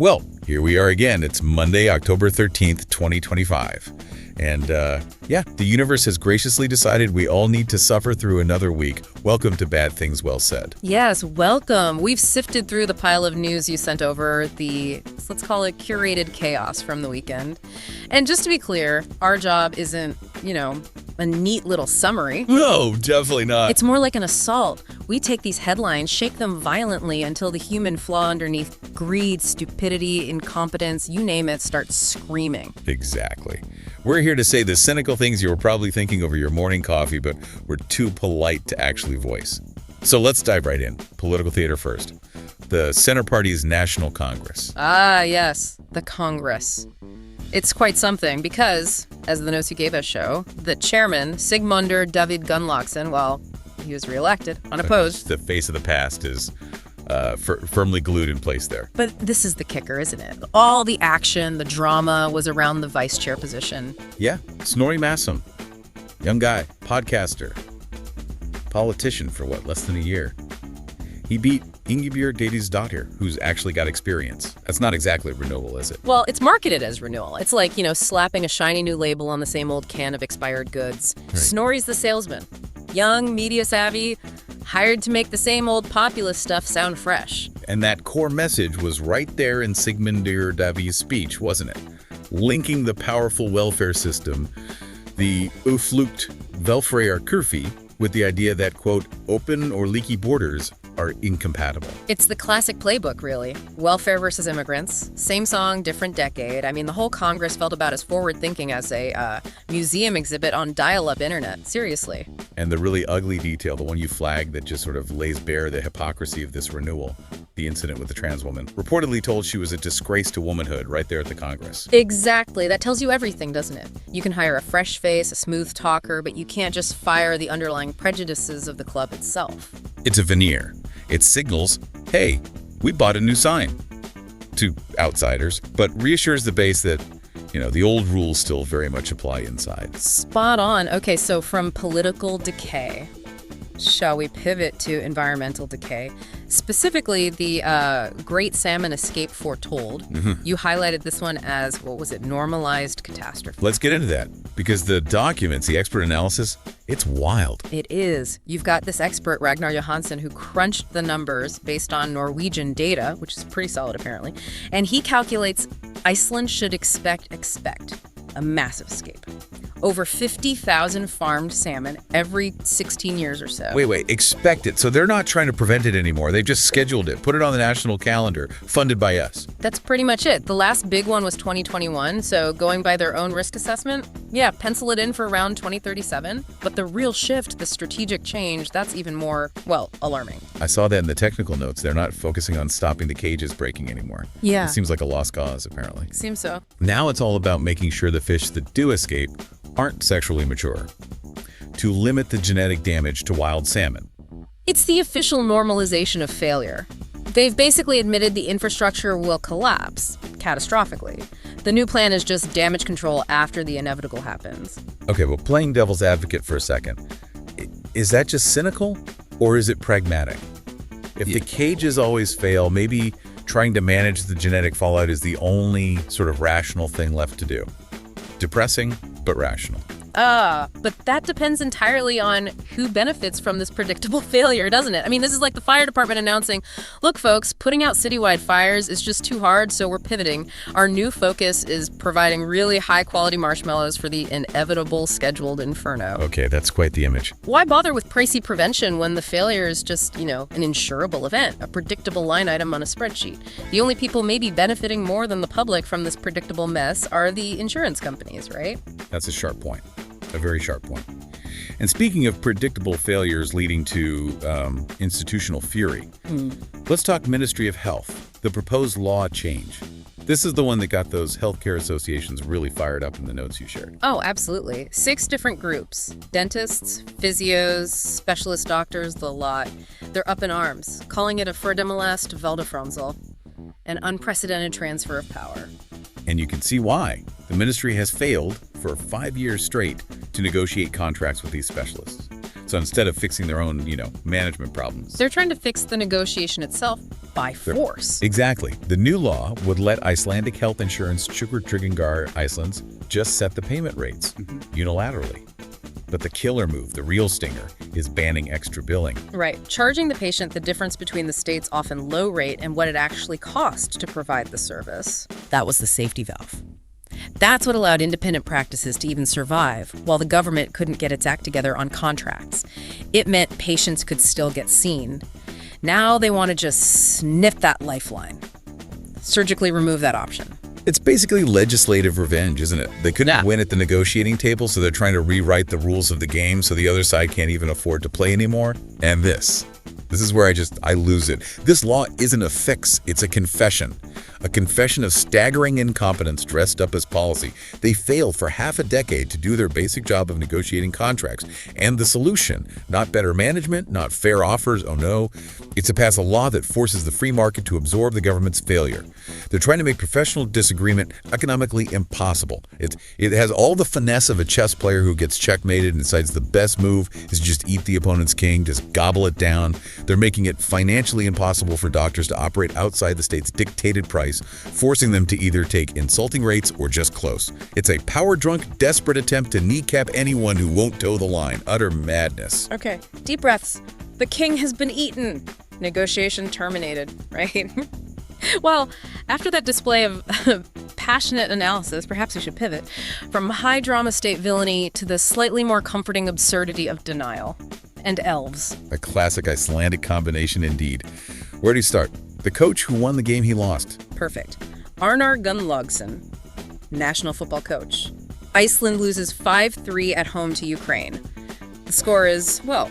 Well, here we are again. It's Monday, October 13th, 2025. And the universe has graciously decided we all need to suffer through another week. Welcome to Bad Things Well Said. Yes, welcome. We've sifted through the pile of news you sent over, let's call it curated chaos from the weekend. And just to be clear, our job isn't, a neat little summary. No, definitely not. It's more like an assault. We take these headlines, shake them violently until the human flaw underneath greed, stupidity, incompetence, you name it, starts screaming. Exactly. We're here to say the cynical things you were probably thinking over your morning coffee, but were too polite to actually voice. So let's dive right in. Political theater first. The Center Party's National Congress. Ah, yes, the Congress. It's quite something because, as the notes you gave us show, the chairman, Sigmundur David Gunnlaugsson, he was reelected, unopposed. The face of the past is firmly glued in place there. But this is the kicker, isn't it? All the action, the drama was around the vice chair position. Yeah, Snorri Massum, young guy, podcaster, politician for less than a year. He beat Ingibjorg Davíðsdóttir, who's actually got experience. That's not exactly renewal, is it? Well, it's marketed as renewal. It's like, slapping a shiny new label on the same old can of expired goods. Right. Snorri's the salesman. Young, media savvy, hired to make the same old populist stuff sound fresh. And that core message was right there in Sigmundur Davíð's speech, wasn't it? Linking the powerful welfare system, the Uflugt Velferðarkerfi, with the idea that, quote, open or leaky borders are incompatible. It's the classic playbook, really. Welfare versus immigrants. Same song, different decade. I mean, the whole Congress felt about as forward-thinking as a museum exhibit on dial-up internet. Seriously. And the really ugly detail, the one you flagged that just sort of lays bare the hypocrisy of this renewal, the incident with the trans woman, reportedly told she was a disgrace to womanhood right there at the Congress. Exactly. That tells you everything, doesn't it? You can hire a fresh face, a smooth talker, but you can't just fire the underlying prejudices of the club itself. It's a veneer. It signals, hey, we bought a new sign, to outsiders, but reassures the base that, the old rules still very much apply inside. Spot on. Okay, so from political decay, shall we pivot to environmental decay? Specifically, the Great Salmon Escape Foretold. Mm-hmm. You highlighted this one as, normalized catastrophe. Let's get into that, because the documents, the expert analysis, it's wild. It is. You've got this expert, Ragnar Johansson, who crunched the numbers based on Norwegian data, which is pretty solid apparently, and he calculates Iceland should expect a massive escape. Over 50,000 farmed salmon every 16 years or so. Wait, expect it. So they're not trying to prevent it anymore. They've just scheduled it, put it on the national calendar, funded by us. That's pretty much it. The last big one was 2021, so going by their own risk assessment, pencil it in for around 2037. But the real shift, the strategic change, that's even more, alarming. I saw that in the technical notes. They're not focusing on stopping the cages breaking anymore. Yeah. It seems like a lost cause, apparently. Seems so. Now it's all about making sure the fish that do escape aren't sexually mature, to limit the genetic damage to wild salmon. It's the official normalization of failure. They've basically admitted the infrastructure will collapse, catastrophically. The new plan is just damage control after the inevitable happens. Okay, well, playing devil's advocate for a second, is that just cynical, or is it pragmatic? If the cages always fail, maybe trying to manage the genetic fallout is the only sort of rational thing left to do. Depressing, but rational. But that depends entirely on who benefits from this predictable failure, doesn't it? I mean, this is like the fire department announcing, look, folks, putting out citywide fires is just too hard, so we're pivoting. Our new focus is providing really high-quality marshmallows for the inevitable scheduled inferno. Okay, that's quite the image. Why bother with pricey prevention when the failure is just, an insurable event, a predictable line item on a spreadsheet? The only people maybe benefiting more than the public from this predictable mess are the insurance companies, right? That's a sharp point. A very sharp point. And speaking of predictable failures leading to institutional fury, let's talk Ministry of Health, the proposed law change. This is the one that got those healthcare associations really fired up in the notes you shared. Oh, absolutely. 6 different groups. Dentists, physios, specialist doctors, the lot. They're up in arms, calling it a Fördemalast Valdefronsel, an unprecedented transfer of power. And you can see why. The ministry has failed for 5 years straight to negotiate contracts with these specialists. So instead of fixing their own, management problems, they're trying to fix the negotiation itself by force. Exactly. The new law would let Icelandic health insurance Sjúkratryggingar Icelands just set the payment rates unilaterally. But the killer move, the real stinger, is banning extra billing. Right. Charging the patient the difference between the state's often low rate and what it actually costs to provide the service. That was the safety valve. That's what allowed independent practices to even survive, while the government couldn't get its act together on contracts. It meant patients could still get seen. Now they want to just snip that lifeline. Surgically remove that option. It's basically legislative revenge, isn't it? They couldn't win at the negotiating table, so they're trying to rewrite the rules of the game so the other side can't even afford to play anymore. And this is where I lose it. This law isn't a fix, it's a confession. A confession of staggering incompetence dressed up as policy. They failed for half a decade to do their basic job of negotiating contracts. And the solution, not better management, not fair offers, oh no, it's to pass a law that forces the free market to absorb the government's failure. They're trying to make professional disagreement economically impossible. It has all the finesse of a chess player who gets checkmated and decides the best move is just eat the opponent's king, just gobble it down. They're making it financially impossible for doctors to operate outside the state's dictated price, forcing them to either take insulting rates or just close. It's a power-drunk, desperate attempt to kneecap anyone who won't toe the line. Utter madness. Okay, deep breaths. The king has been eaten. Negotiation terminated, right? Well, after that display of passionate analysis, perhaps we should pivot from high-drama state villainy to the slightly more comforting absurdity of denial. And elves. A classic Icelandic combination indeed. Where do you start? The coach who won the game he lost. Perfect. Arnar Gunnlaugsson, national football coach. Iceland loses 5-3 at home to Ukraine. The score is, well,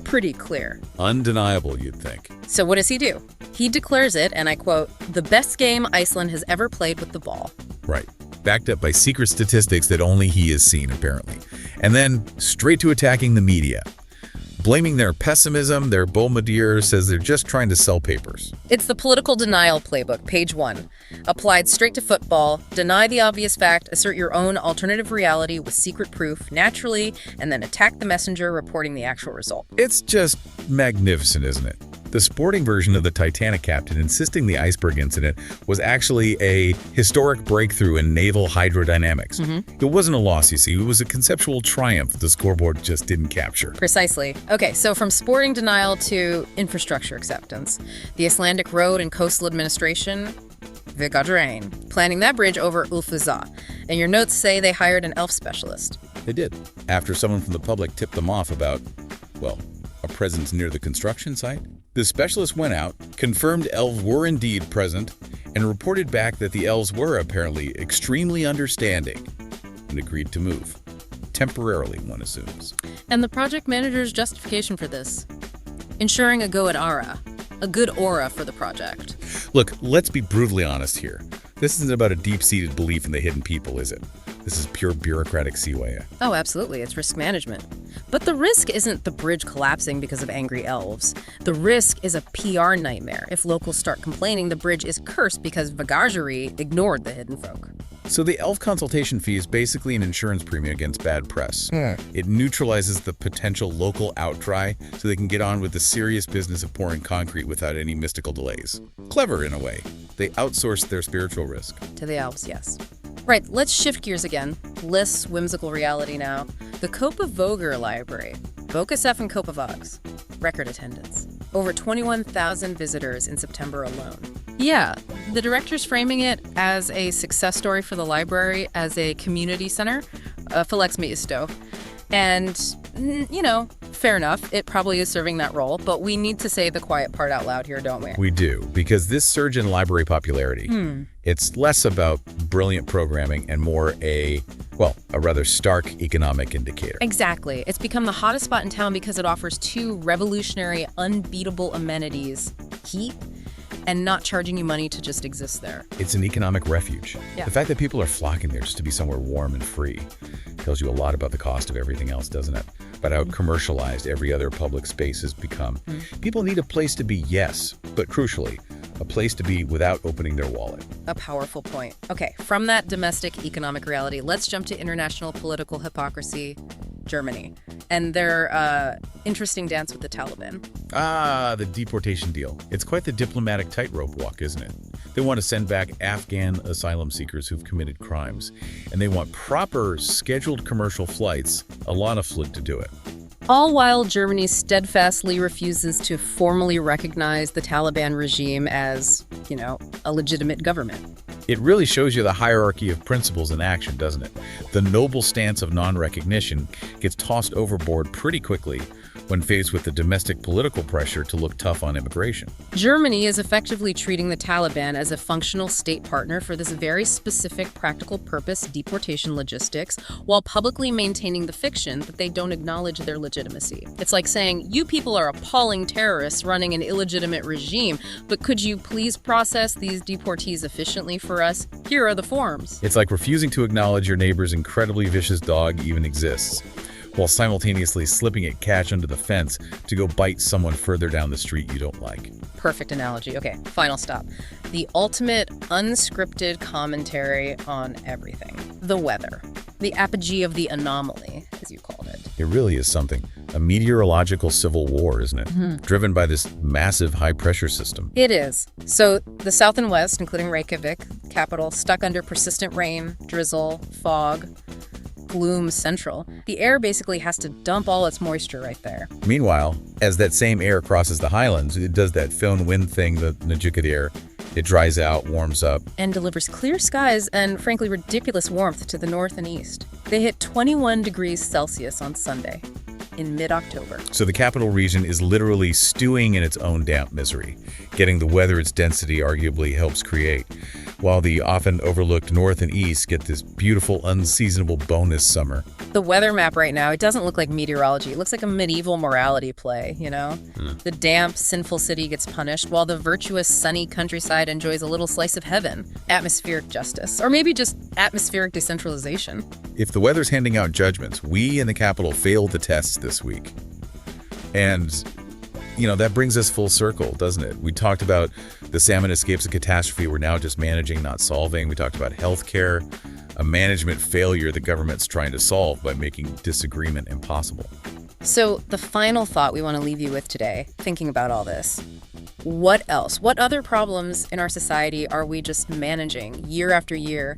pretty clear. Undeniable, you'd think. So what does he do? He declares it, and I quote, the best game Iceland has ever played with the ball. Right. Backed up by secret statistics that only he has seen, apparently. And then straight to attacking the media. Blaming their pessimism, their Bolmadir says they're just trying to sell papers. It's the political denial playbook, page 1. Applied straight to football, deny the obvious fact, assert your own alternative reality with secret proof, naturally, and then attack the messenger reporting the actual result. It's just magnificent, isn't it? The sporting version of the Titanic captain insisting the iceberg incident was actually a historic breakthrough in naval hydrodynamics. It wasn't a loss, you see. It was a conceptual triumph the scoreboard just didn't capture. Precisely. Okay, so from sporting denial to infrastructure acceptance. The Icelandic Road and Coastal Administration, Gov't, planning that bridge over Ulfusa. And your notes say they hired an elf specialist. They did, after someone from the public tipped them off about, well, a presence near the construction site. The specialist went out, confirmed elves were indeed present, and reported back that the elves were apparently extremely understanding and agreed to move. Temporarily, one assumes. And the project manager's justification for this? Ensuring a good aura for the project. Look, let's be brutally honest here. This isn't about a deep-seated belief in the hidden people, is it? This is pure bureaucratic seaway. Oh, absolutely. It's risk management. But the risk isn't the bridge collapsing because of angry elves. The risk is a PR nightmare if locals start complaining the bridge is cursed because Vagajari ignored the hidden folk. So the elf consultation fee is basically an insurance premium against bad press. It neutralizes the potential local outcry so they can get on with the serious business of pouring concrete without any mystical delays. Clever in a way. They outsource their spiritual risk. To the elves, yes. Right, let's shift gears again. Less whimsical reality now. The Copa Voger Library. Bokasef and Copa Vogs. Record attendance. Over 21,000 visitors in September alone. Yeah, the director's framing it as a success story for the library as a community center. Flex me isto. And, you know, fair enough, it probably is serving that role, but we need to say the quiet part out loud here, don't we? We do, because this surge in library popularity, it's less about brilliant programming and more a rather stark economic indicator. Exactly. It's become the hottest spot in town because it offers two revolutionary, unbeatable amenities: heat and not charging you money to just exist there. It's an economic refuge. Yeah. The fact that people are flocking there just to be somewhere warm and free tells you a lot about the cost of everything else, doesn't it? About how commercialized every other public space has become. People need a place to be, yes, but crucially, a place to be without opening their wallet. A powerful point. Okay, from that domestic economic reality, let's jump to international political hypocrisy, Germany. And their interesting dance with the Taliban. Ah, the deportation deal. It's quite the diplomatic tightrope walk, isn't it? They want to send back Afghan asylum seekers who've committed crimes, and they want proper, scheduled commercial flights, a lot of flight to do it. All while Germany steadfastly refuses to formally recognize the Taliban regime as, a legitimate government. It really shows you the hierarchy of principles in action, doesn't it? The noble stance of non-recognition gets tossed overboard pretty quickly when faced with the domestic political pressure to look tough on immigration. Germany is effectively treating the Taliban as a functional state partner for this very specific practical purpose, deportation logistics, while publicly maintaining the fiction that they don't acknowledge their legitimacy. It's like saying, you people are appalling terrorists running an illegitimate regime, but could you please process these deportees efficiently for us? Here are the forms. It's like refusing to acknowledge your neighbor's incredibly vicious dog even exists, while simultaneously slipping it cash under the fence to go bite someone further down the street you don't like. Perfect analogy. Okay, final stop. The ultimate unscripted commentary on everything. The weather. The apogee of the anomaly, as you called it. It really is something. A meteorological civil war, isn't it? Driven by this massive high-pressure system. It is. So the south and west, including Reykjavik, capital, stuck under persistent rain, drizzle, fog, gloom central. The air basically has to dump all its moisture right there. Meanwhile, as that same air crosses the highlands, it does that foehn wind thing, the Najikad air. It dries out, warms up, and delivers clear skies and, frankly, ridiculous warmth to the north and east. They hit 21 degrees Celsius on Sunday in mid-October. So the capital region is literally stewing in its own damp misery, getting the weather its density arguably helps create, while the often overlooked north and east get this beautiful, unseasonable bonus summer. The weather map right now, it doesn't look like meteorology. It looks like a medieval morality play, The damp, sinful city gets punished, while the virtuous, sunny countryside enjoys a little slice of heaven. Atmospheric justice. Or maybe just atmospheric decentralization. If the weather's handing out judgments, we in the capital failed the tests this week. And that brings us full circle, doesn't it? We talked about the salmon escapes a catastrophe we're now just managing, not solving. We talked about healthcare, a management failure the government's trying to solve by making disagreement impossible. So the final thought we want to leave you with today, thinking about all this, what else? What other problems in our society are we just managing year after year,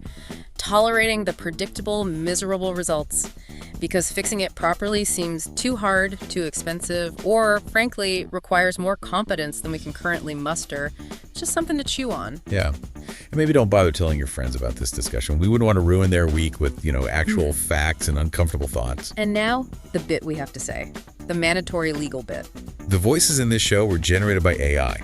tolerating the predictable, miserable results because fixing it properly seems too hard, too expensive, or frankly requires more competence than we can currently muster? It's just something to chew on. Yeah. And maybe don't bother telling your friends about this discussion. We wouldn't want to ruin their week with, actual facts and uncomfortable thoughts. And now, the bit we have to say. The mandatory legal bit. The voices in this show were generated by AI.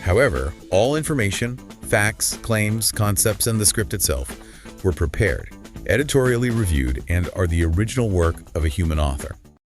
However, all information, facts, claims, concepts, and the script itself were prepared, editorially reviewed, and are the original work of a human author.